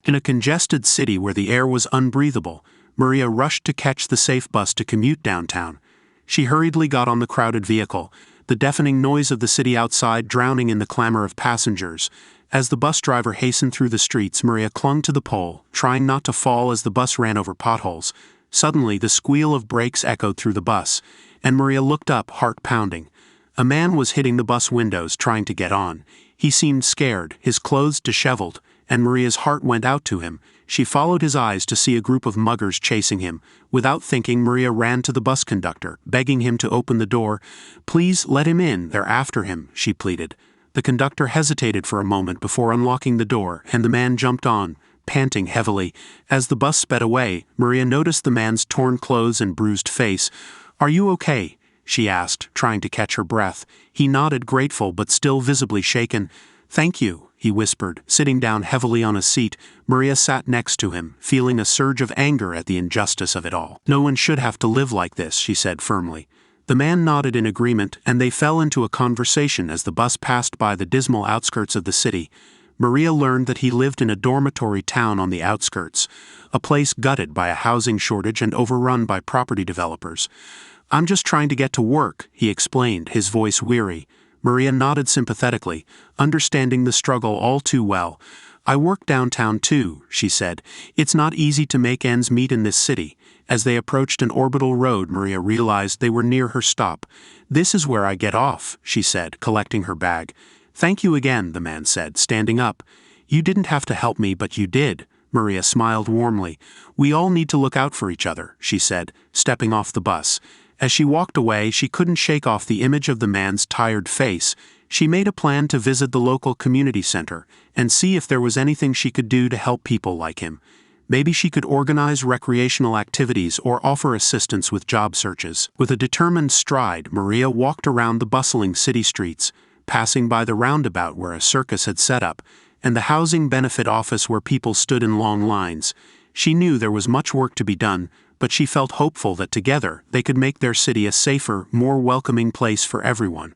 In a congested city where the air was unbreathable, Maria rushed to catch the safe bus to commute downtown. She hurriedly got on the crowded vehicle, the deafening noise of the city outside drowning in the clamor of passengers. As the bus driver hastened through the streets, Maria clung to the pole, trying not to fall as the bus ran over potholes. Suddenly, the squeal of brakes echoed through the bus, and Maria looked up, heart pounding. A man was hitting the bus windows, trying to get on. He seemed scared, his clothes disheveled, and Maria's heart went out to him. She followed his eyes to see a group of muggers chasing him. Without thinking, Maria ran to the bus conductor, begging him to open the door. "Please let him in, they're after him," she pleaded. The conductor hesitated for a moment before unlocking the door, and the man jumped on, panting heavily. As the bus sped away, Maria noticed the man's torn clothes and bruised face. "Are you okay?" she asked, trying to catch her breath. He nodded, grateful but still visibly shaken. "Thank you," he whispered, sitting down heavily on a seat. Maria sat next to him, feeling a surge of anger at the injustice of it all. "No one should have to live like this," she said firmly. The man nodded in agreement, and they fell into a conversation as the bus passed by the dismal outskirts of the city. Maria learned that he lived in a dormitory town on the outskirts, a place gutted by a housing shortage and overrun by property developers. "I'm just trying to get to work," he explained, his voice weary. Maria nodded sympathetically, understanding the struggle all too well. "I work downtown too," she said. "It's not easy to make ends meet in this city." As they approached an orbital road, Maria realized they were near her stop. "This is where I get off," she said, collecting her bag. "Thank you again," the man said, standing up. "You didn't have to help me, but you did." Maria smiled warmly. "We all need to look out for each other," she said, stepping off the bus. As she walked away, she couldn't shake off the image of the man's tired face. She made a plan to visit the local community center and see if there was anything she could do to help people like him. Maybe she could organize recreational activities or offer assistance with job searches. With a determined stride, Maria walked around the bustling city streets, passing by the roundabout where a circus had set up, and the housing benefit office where people stood in long lines. She knew there was much work to be done, but she felt hopeful that together they could make their city a safer, more welcoming place for everyone.